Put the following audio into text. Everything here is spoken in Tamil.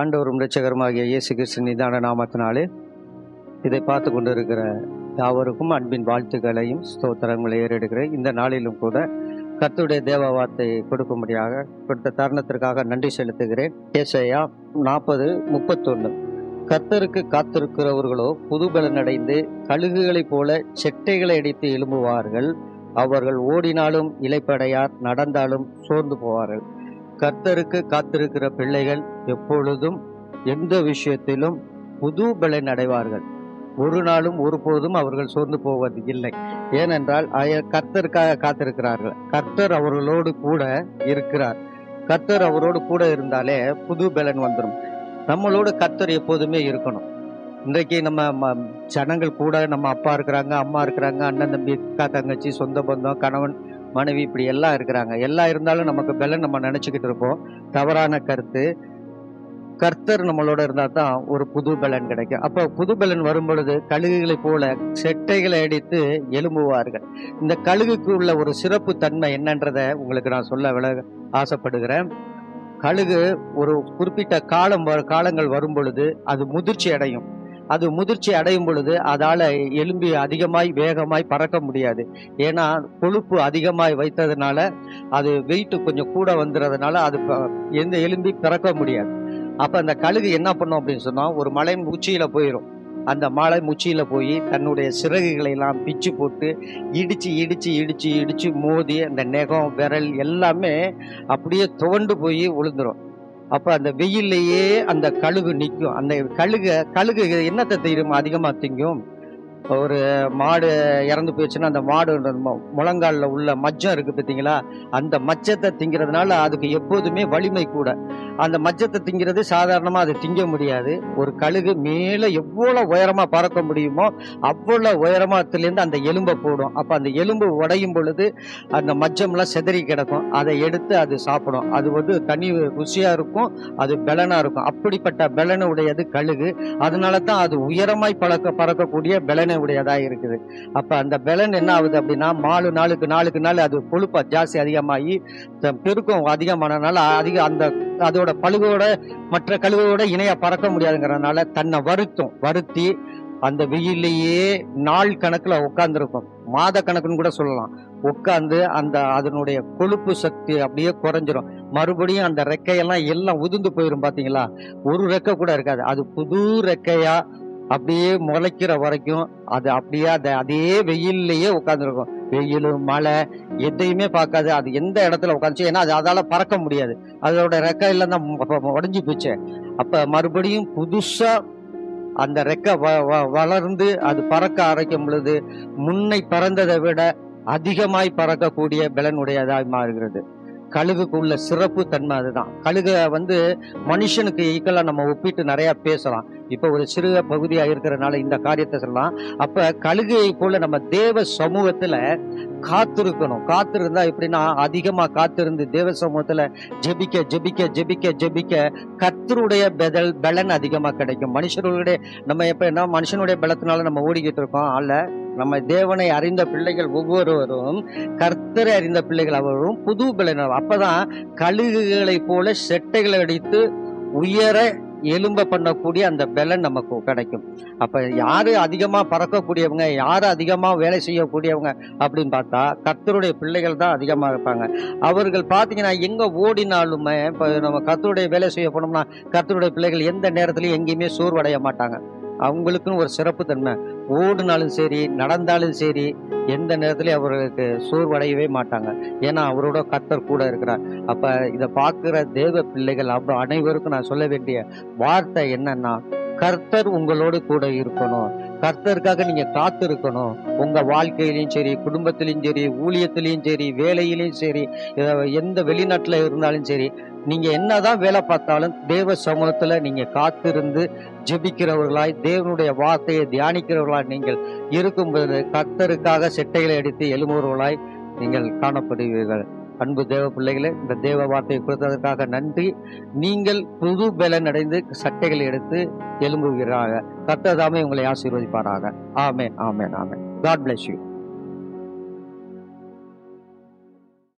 ஆண்டவரும் இரட்சகருமாகிய இயேசு கிறிஸ்து நிதான நாமத்தினாலே இதை பார்த்து கொண்டிருக்கிற யாவருக்கும் அன்பின் வாழ்த்துக்களையும் ஸ்தோத்திரங்களை ஏறெடுக்கிறேன். இந்த நாளிலும் கூட கர்த்தருடைய தேவ வார்த்தை கொடுக்கும்படியாக கொடுத்த தருணத்திற்காக நன்றி செலுத்துகிறேன். ஏசாயா 40:31. கர்த்தருக்கு காத்திருக்கிறவர்களோ புதுபலன் அடைந்து கழுகுகளைப் போல செட்டைகளை அடித்து எழும்புவார்கள். அவர்கள் ஓடினாலும் இளைப்படையார், நடந்தாலும் சோர்ந்து போவார்கள். கர்த்தருக்கு காத்திருக்கிற பிள்ளைகள் எப்பொழுதும் எந்த விஷயத்திலும் புது பலன் அடைவார்கள். ஒரு நாளும் ஒருபோதும் அவர்கள் சோர்ந்து போவது இல்லை. ஏனென்றால் கர்த்தருக்காக காத்திருக்கிறார்கள். கர்த்தர் அவர்களோடு கூட இருக்கிறார். கர்த்தர் அவரோடு கூட இருந்தாலே புது பலன் வந்துடும். நம்மளோட கர்த்தர் எப்போதுமே இருக்கணும். இன்றைக்கு நம்ம ஜனங்கள் கூட நம்ம அப்பா இருக்கிறாங்க, அம்மா இருக்கிறாங்க, அண்ணன் தம்பி, அக்கா தங்கச்சி, சொந்த பந்தம், கணவன் மனைவி, இப்படி எல்லாம் இருக்கிறாங்க. எல்லாம் இருந்தாலும் நமக்கு பலன் நம்ம நினைச்சுக்கிட்டு இருப்போம். தவறான கருத்து. கர்த்தர் நம்மளோட இருந்தால் தான் ஒரு புது பலன் கிடைக்கும். அப்போ புது பலன் வரும் பொழுது கழுகுகளை போல செட்டைகளை அடித்து எழும்புவார்கள். இந்த கழுகுக்கு உள்ள ஒரு சிறப்பு தன்மை என்னன்றதை உங்களுக்கு நான் சொல்ல ஆசைப்படுகிறேன். கழுகு ஒரு குறிப்பிட்ட காலங்கள் வரும் பொழுது அது முதிர்ச்சி அடையும். அது முதிர்ச்சி அடையும் பொழுது அதால எலும்பி அதிகமாய் வேகமாய் பறக்க முடியாது. ஏன்னா கொழுப்பு அதிகமாய் வைத்ததுனால அது வெயிட் கொஞ்சம் கூட வந்துடுறதுனால அது எந்த எலும்பி பறக்க முடியாது. அப்ப அந்த கழுகு என்ன பண்ணும் அப்படின்னு சொன்னா, ஒரு மலை உச்சியில போயிடும். அந்த மலை உச்சியில போய் தன்னுடைய சிறகுகளை எல்லாம் பிச்சு போட்டு இடிச்சு இடிச்சு இடிச்சு இடிச்சு மோதி அந்த நெகம் விரல் எல்லாமே அப்படியே துவண்டு போய் விழுந்துரும். அப்ப அந்த வெயிலேயே அந்த கழுகு நிற்கும். அந்த கழுகு என்னத்தை தெரியும் அதிகமா திங்கும்? ஒரு மாடு இறந்து போயிடுச்சுன்னா அந்த மாடு முழங்காலில் உள்ள மச்சம் இருக்கு பார்த்தீங்களா, அந்த மச்சத்தை திங்கிறதுனால அதுக்கு எப்போதுமே வலிமை கூட. அந்த மச்சத்தை திங்கிறது சாதாரணமாக அது திங்க முடியாது. ஒரு கழுகு மேலே எவ்வளோ உயரமாக பறக்க முடியுமோ அவ்வளோ உயரமாத்துலேருந்து அந்த எலும்பை போடும். அப்போ அந்த எலும்பு உடையும் பொழுது அந்த மச்சம்லாம் செதறி கிடக்கும். அதை எடுத்து அது சாப்பிடும். அது தனி ருசியாக இருக்கும், அது பலனாக இருக்கும். அப்படிப்பட்ட பலனை உடையது கழுகு. அதனால தான் அது உயரமாய் பறக்கக்கூடிய பலனை உடையதாக இருக்குது. அப்ப அந்த பலன் என்ன ஆகுது அப்படின்னா, நாளுக்கு நாள் அது கொழுப்பா ஜாஸ்தி அதிகமாகி பெருக்கம் அதிகமானதுனால அதோட பழுவோட மற்ற கழுவோட இணையா பறக்க முடியாதுங்கிறதுனால தன்னை வருத்தி அந்த வெயிலேயே நாள் கணக்குல உட்கார்ந்துருக்கும். மாத கணக்குன்னு கூட சொல்லலாம். உட்கார்ந்து அதனுடைய கொழுப்பு சக்தி அப்படியே குறைஞ்சிரும். மறுபடியும் அந்த ரெக்கையெல்லாம் எல்லாம் உதிர்ந்து போயிடும். பாத்தீங்களா, ஒரு ரெக்கை கூட இருக்காது. அது புது ரெக்கையா அப்படியே முளைக்கிற வரைக்கும் அது அப்படியே அதே வெயிலேயே உட்காந்துருக்கும். வெயில் மழை எதையுமே பார்க்காது. அது எந்த இடத்துல உட்காந்துச்சு, ஏன்னா அதால பறக்க முடியாது. அதோட ரெக்கையில தான் உடஞ்சி போச்சு. அப்ப மறுபடியும் புதுசா அந்த ரெக்கை வளர்ந்து அது பறக்க ஆரம்பிக்கும் பொழுது முன்னை பறந்ததை விட அதிகமாய் பறக்கக்கூடிய பலனுடையதாய் மாறுகிறது. கழுகுக்கு உள்ள சிறப்பு தன்மை அதுதான். கழுகை மனுஷனுக்கு ஈக்குவலா நம்ம ஒப்பிட்டு நிறைய பேசலாம். இப்ப ஒரு சிறு பகுதியா இருக்கிறதுனால இந்த காரியத்தை சொல்லலாம். அப்ப கழுகையை போல நம்ம தேவ சமூகத்துல காத்திருக்கணும். காத்திருந்தா எப்படின்னா, அதிகமா காத்திருந்து தேவ சமூகத்துல ஜெபிக்க ஜெபிக்க ஜெபிக்க ஜெபிக்க கர்த்தருடைய பலன் அதிகமா கிடைக்கும். மனுஷனுடைய பலத்தினால நம்ம ஓடிக்கிட்டு இருக்கோம். அல்ல, நம்ம தேவனை அறிந்த பிள்ளைகள் ஒவ்வொருவரும், கர்த்தரை அறிந்த பிள்ளைகள் அவரும் புது பலன். அப்பதான் கழுகுகளை போல செட்டைகளை அடித்து உயர எலும்ப பண்ணக்கூடிய அந்த பலன் நமக்கு கிடைக்கும். அப்ப யாரு அதிகமா பறக்கக்கூடியவங்க, யாரு அதிகமா வேலை செய்யக்கூடியவங்க அப்படின்னு பார்த்தா கர்த்தருடைய பிள்ளைகள் தான் அதிகமா இருப்பாங்க. அவர்கள் பாத்தீங்கன்னா எங்க ஓடினாலுமே, இப்ப நம்ம கர்த்தருடைய வேலை செய்ய போனோம்னா கர்த்தருடைய பிள்ளைகள் எந்த நேரத்திலயும் எங்கேயுமே சோர்வடைய மாட்டாங்க. அவங்களுக்குன்னு ஒரு சிறப்பு தன்மை. ஓடினாலும் சரி, நடந்தாலும் சரி, எந்த நேரத்திலையும் அவர்களுக்கு சோர்வடையவே மாட்டாங்க. ஏன்னா அவரோட கர்த்தர் கூட இருக்கிறார். அப்ப இதை பார்க்கிற தேவ பிள்ளைகள் அனைவருக்கும் நான் சொல்ல வேண்டிய வார்த்தை என்னன்னா, கர்த்தர் உங்களோடு கூட இருக்கணும். கர்த்தருக்காக நீங்க காத்து இருக்கணும். உங்க வாழ்க்கையிலையும் சரி, குடும்பத்திலையும் சரி, ஊழியத்திலையும் சரி, வேலையிலையும் சரி, எந்த வெளிநாட்டுல இருந்தாலும் சரி, நீங்க என்னதான் வேலை பார்த்தாலும் தேவ சமூகத்துல நீங்க காத்திருந்து ஜெபிக்கிறவர்களாய், தேவனுடைய வார்த்தையை தியானிக்கிறவர்களாய் நீங்கள் இருக்கும்போது கர்த்தருக்காக செட்டைகளை அடித்து எழும்புவர்களாய் நீங்கள் காணப்படுவீர்கள். அன்பு தேவ பிள்ளைகளே, இந்த தேவ வார்த்தையை கொடுத்ததற்காக நன்றி. நீங்கள் புது பலன் அடைந்து சட்டைகளை எடுத்து எழும்புகிறார்கள். கர்த்தர் தாமே உங்களை ஆசீர்வதிப்பாராக. ஆமென், ஆமென், ஆமென். God bless you.